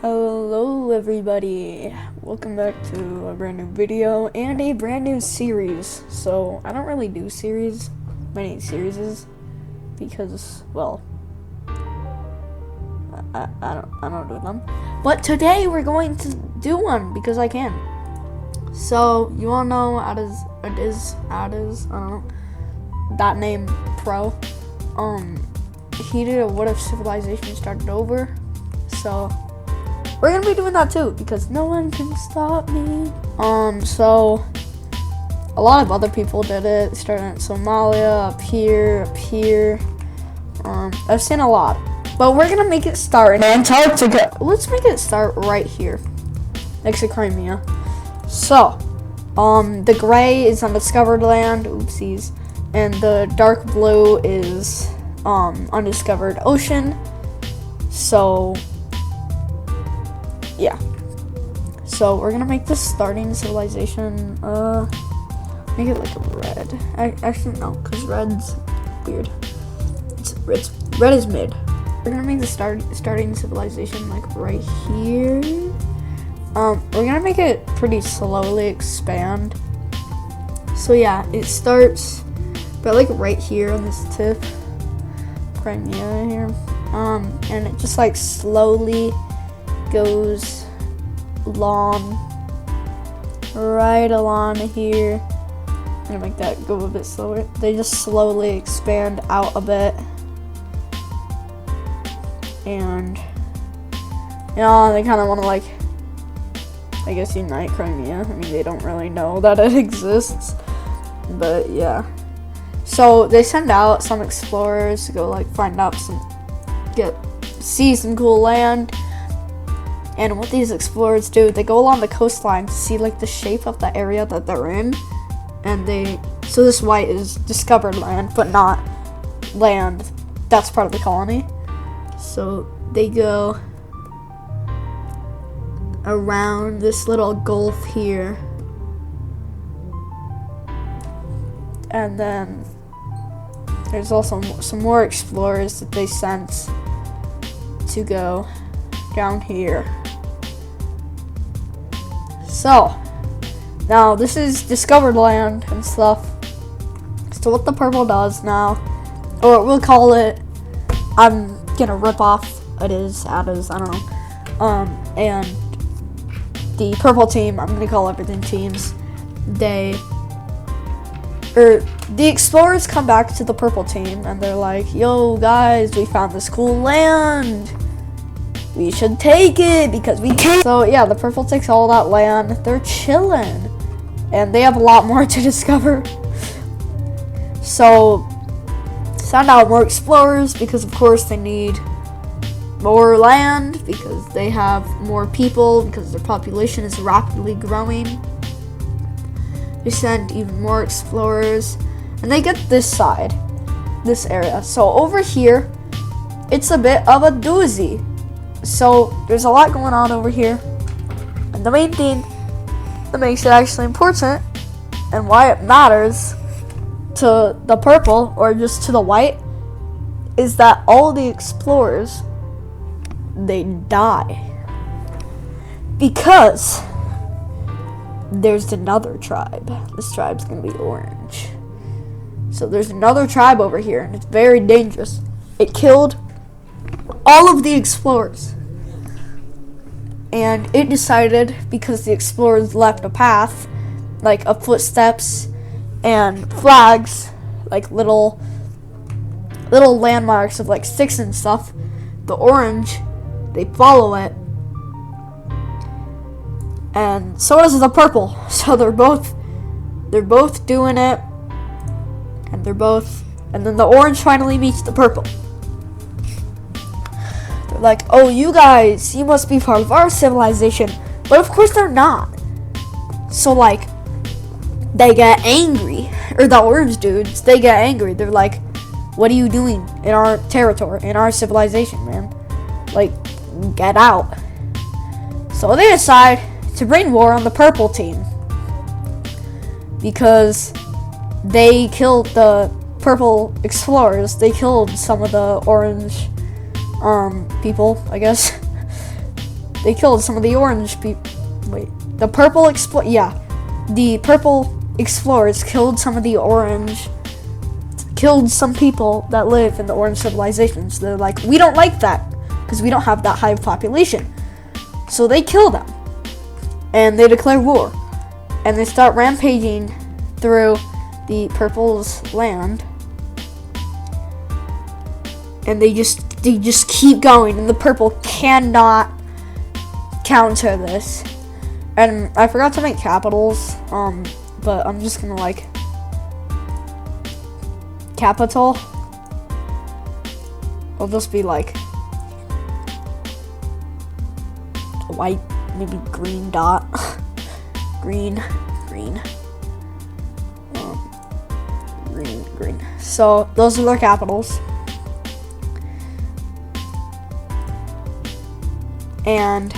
Hello everybody, welcome back to a brand new video and a brand new series. So I don't really do many series because, well, I don't do them. But today we're going to do one because I can. So you all know Adiz, I don't know, that name pro. He did a what if civilization started over. So we're gonna be doing that too because no one can stop me. So a lot of other people did it. Starting in Somalia, up here. I've seen a lot, but we're gonna make it start in Antarctica. Let's make it start right here, next to Crimea. So, the gray is undiscovered land. Oopsies, and the dark blue is undiscovered ocean. So yeah, so we're gonna make this starting civilization, make it like a red. Actually no, because red's weird. Red is mid. We're gonna make the starting civilization like right here. We're gonna make it pretty slowly expand. So yeah, it starts but like right here on this tip, Crimea here, and it just like slowly goes right along here. I'm gonna make that go a bit slower. They just slowly expand out a bit, and they kind of want to, like, I guess, unite Crimea. I mean, they don't really know that it exists, but yeah. So they send out some explorers to go like find out see some cool land. And what these explorers do, they go along the coastline to see like the shape of the area that they're in. And so this white is discovered land, but not land that's part of the colony. So they go around this little gulf here. And then there's also some more explorers that they sent to go down here. So now this is discovered land and stuff. So what the purple does now, or we'll call it, I'm gonna rip off Adiz, I don't know. And the purple team, I'm gonna call everything teams. The explorers come back to the purple team and they're like, yo guys, we found this cool land. We should take it because we can. So yeah, the purple takes all that land. They're chilling, and they have a lot more to discover. So send out more explorers because of course they need more land because they have more people because their population is rapidly growing. They send even more explorers, and they get this side, this area. So over here, it's a bit of a doozy. So there's a lot going on over here, and the main thing that makes it actually important and why it matters to the purple or just to the white is that all the explorers, they die because there's another tribe. This tribe's gonna be orange. So there's another tribe over here, and it's very dangerous. It killed all of the explorers, and it decided, because the explorers left a path, like of footsteps and flags, like little landmarks of like sticks and stuff, the orange, they follow it, and so does the purple. So they're both doing it, and and then the orange finally meets the purple. Like, oh, you guys, you must be part of our civilization. But of course they're not. So like, they get angry, or the orange dudes, they get angry. They're like, what are you doing in our territory, in our civilization, man? Like, get out. So they decide to bring war on the purple team because they killed the purple explorers. They killed some of the orange people, I guess. they killed some of the orange people. Wait, the purple the purple explorers killed some of the orange, killed some people that live in the orange civilizations. They're like, we don't like that because we don't have that high of population. So they kill them and they declare war and they start rampaging through the purple's land. And they just keep going, and the purple cannot counter this. And I forgot to make capitals, but I'm just gonna like capital. It'll just be like a white, maybe green dot, green. So those are their capitals. And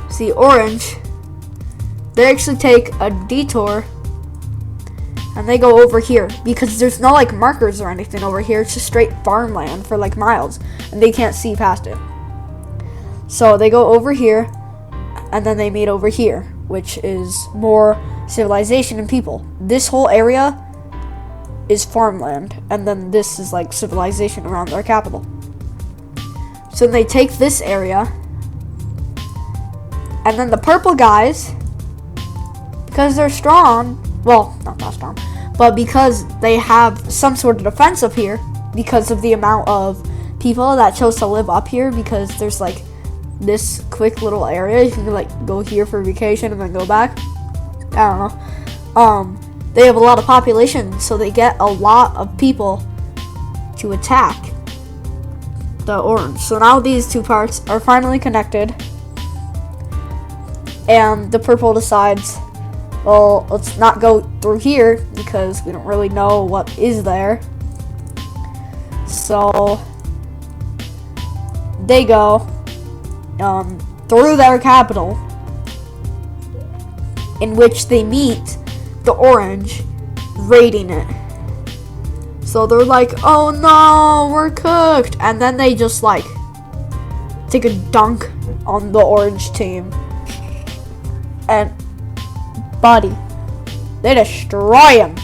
see, orange, they actually take a detour and they go over here because there's no like markers or anything over here. It's just straight farmland for like miles and they can't see past it. So they go over here and then they meet over here, which is more civilization and people. This whole area is farmland, and then this is like civilization around their capital. So they take this area, and then the purple guys, because they're strong, well, not that strong, but because they have some sort of defense up here, because of the amount of people that chose to live up here, because there's like this quick little area, you can like go here for vacation and then go back. I don't know. They have a lot of population, so they get a lot of people to attack the orange. So now these two parts are finally connected, and the purple decides, well, let's not go through here because we don't really know what is there. So they go through their capital, in which they meet the orange raiding it. So they're like, oh no, we're cooked. And then they just like take a dunk on the orange team. And buddy, they destroy him.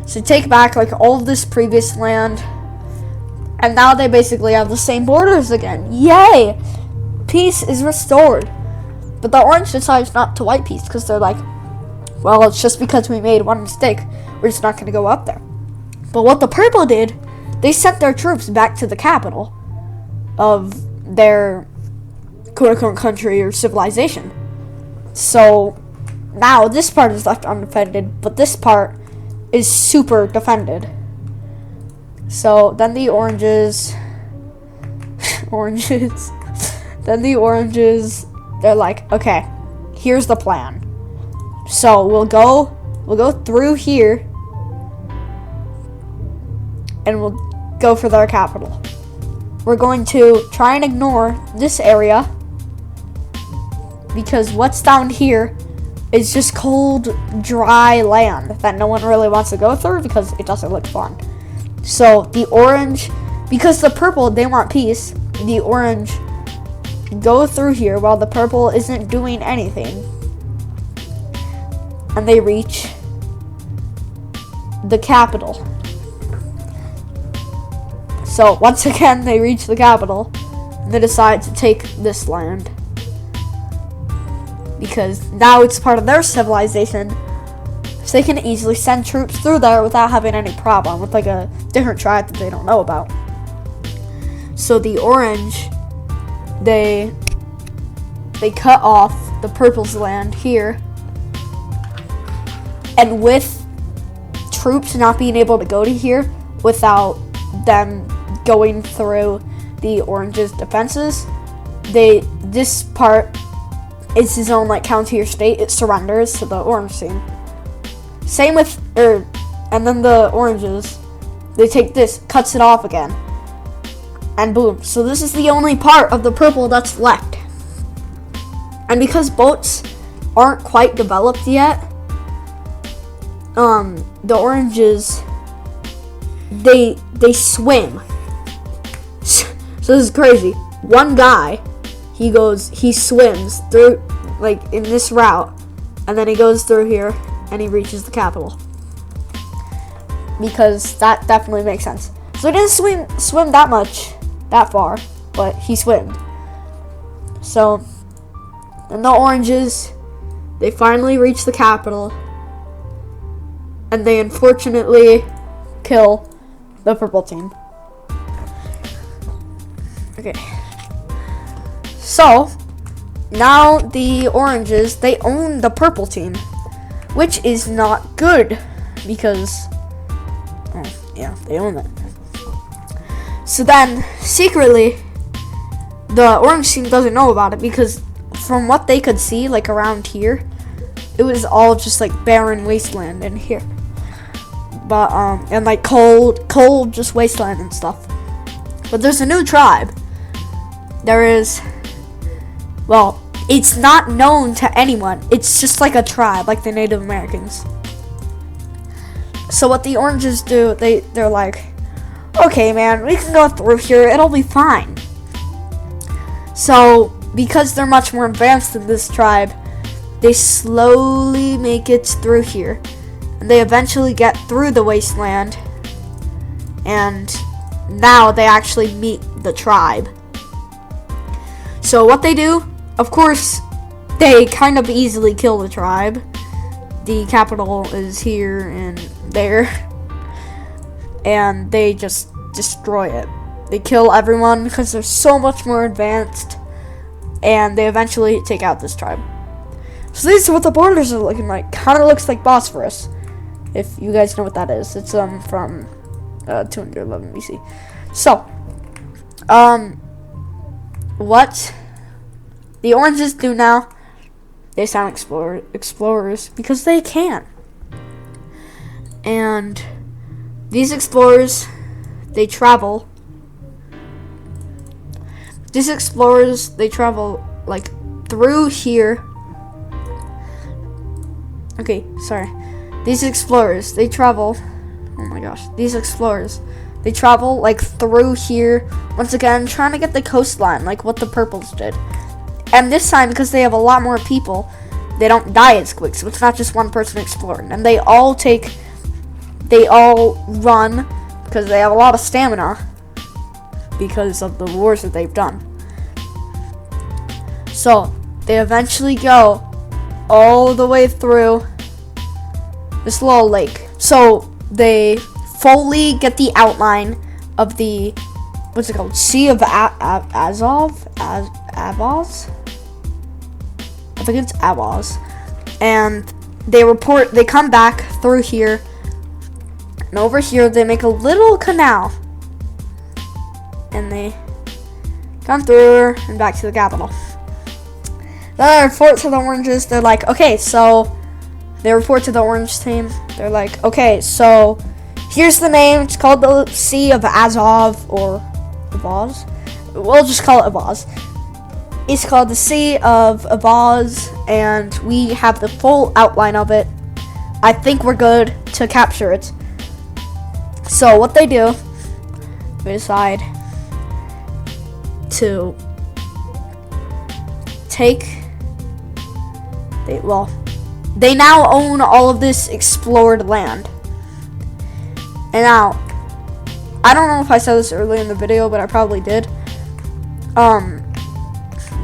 So take back like all of this previous land. And now they basically have the same borders again. Yay! Peace is restored. But the orange decides not to wipe peace because they're like, well, it's just because we made one mistake. We're just not going to go up there. But what the purple did, they sent their troops back to the capital of their quote-unquote country or civilization. So now this part is left undefended, but this part is super defended. So then the oranges, then the oranges, they're like, okay, here's the plan. So we'll go through here and we'll go for their capital. We're going to try and ignore this area because what's down here is just cold, dry land that no one really wants to go through because it doesn't look fun. So the orange, because the purple, they want peace, the orange go through here while the purple isn't doing anything. And they reach the capital. So once again, they reach the capital and they decide to take this land because now it's part of their civilization, so they can easily send troops through there without having any problem with like a different tribe that they don't know about. So the orange, they cut off the purple's land here. And with troops not being able to go to here without them going through the orange's defenses, this part is his own like county or state. It surrenders to the orange team. Same with and then the oranges, they take this, cuts it off again, and boom. So this is the only part of the purple that's left. And because boats aren't quite developed yet, the oranges, they swim. So this is crazy. One guy he swims through, like, in this route, and then he goes through here, and he reaches the capital. Because that definitely makes sense. So he didn't swim that far, but he swam. So, and the oranges, they finally reach the capital, and they unfortunately kill the purple team. Okay. So, now the oranges, they own the purple team, which is not good, because, yeah, they own it. So then, secretly, the orange team doesn't know about it, because from what they could see, like around here, it was all just like barren wasteland in here. But, and like cold just wasteland and stuff. But there's a new tribe. There is, well, it's not known to anyone. It's just like a tribe, like the Native Americans. So what the oranges do, they're like, okay, man, we can go through here. It'll be fine. So, because they're much more advanced than this tribe, they slowly make it through here. And they eventually get through the wasteland. And now they actually meet the tribe. So what they do, of course, they kind of easily kill the tribe. The capital is here and there. And they just destroy it. They kill everyone because they're so much more advanced. And they eventually take out this tribe. So this is what the borders are looking like. Kind of looks like Bosphorus. If you guys know what that is. It's from 211 BC. So, what the oranges do now, they sound explorers because they can. And these explorers, they travel. These explorers, they travel like through here. Okay, sorry. These explorers, they travel. Oh my gosh. These explorers, they travel like through here. Once again, trying to get the coastline like what the purples did. And this time, because they have a lot more people, they don't die as quick. So it's not just one person exploring. And they all run because they have a lot of stamina because of the wars that they've done. So they eventually go all the way through this little lake. So they fully get the outline of the, what's it called? Sea of Azov? Avaz? I think it's Avaz. And they come back through here. And over here, they make a little canal. And they come through and back to the capital. Then they report to the oranges. They're like, okay, so they report to the orange team. They're like, okay, so here's the name. It's called the Sea of Azov or Avaz. We'll just call it Avaz. It's called the Sea of Avaz, and we have the full outline of it. I think we're good to capture it. So what they do, they decide to they now own all of this explored land. And now, I don't know if I said this earlier in the video, but I probably did.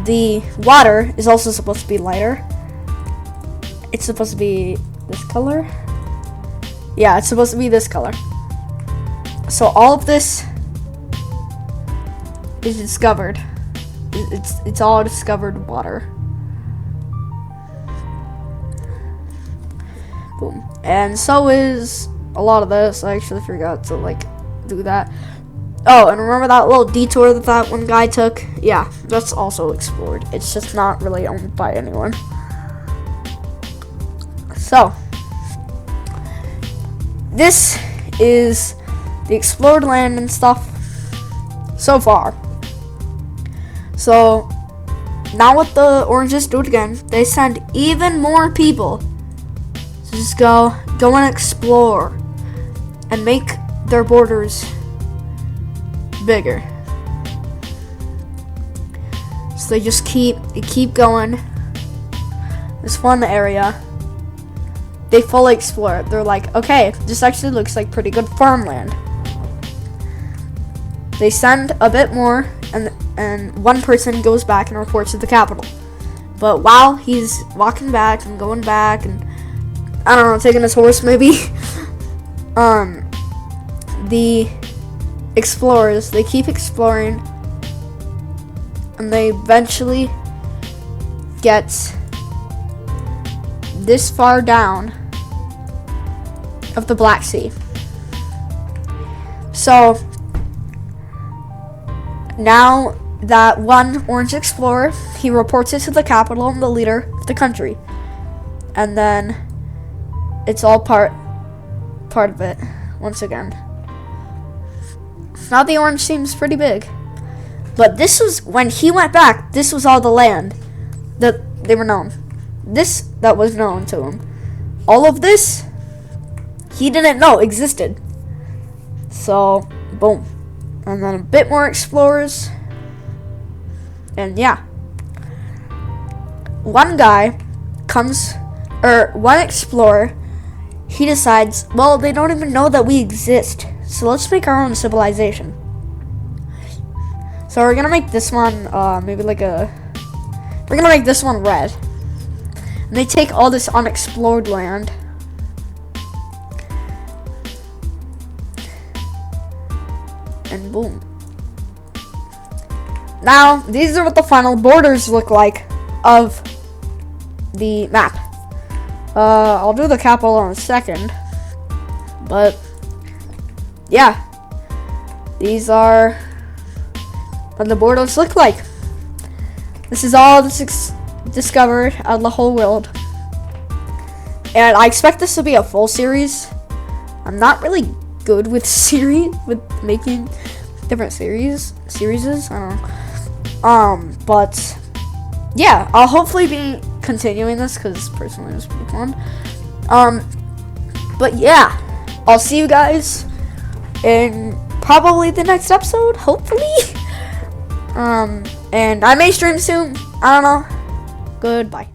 The water is also supposed to be lighter. It's supposed to be this color. Yeah, it's supposed to be this color. So all of this is discovered. It's all discovered water. Boom. And so is a lot of this. I actually forgot to do that. Oh, and remember that little detour that one guy took? Yeah, that's also explored. It's just not really owned by anyone. So, this is the explored land and stuff so far. So, now what the oranges do it again, they send even more people to just go and explore and make their borders bigger. So So they just keep going. This one area, they fully explore it. They're like, okay, this actually looks like pretty good farmland. They send a bit more, and one person goes back and reports to the capital. But while he's walking back and going back and, I don't know, taking his horse maybe, the explorers, they keep exploring, and they eventually get this far down of the Black Sea. So now that one orange explorer, he reports it to the capital and the leader of the country, and then it's all part of it once again. Now the orange seems pretty big, but this was when he went back. This was all the land that they were known. This that was known to him. All of this he didn't know existed. So boom. And then a bit more explorers. And yeah. One explorer, he decides, well, they don't even know that we exist. So let's make our own civilization. So we're gonna make this one, we're gonna make this one red. And they take all this unexplored land. And boom. Now, these are what the final borders look like of the map. I'll do the capital in a second. But, yeah. These are what the borders look like. This is all discovered out of the whole world. And I expect this to be a full series. I'm not really good with making different series. I don't know. But yeah, I'll hopefully be continuing this because personally it was pretty fun. But yeah, I'll see you guys in probably the next episode, hopefully. And I may stream soon. I don't know. Goodbye.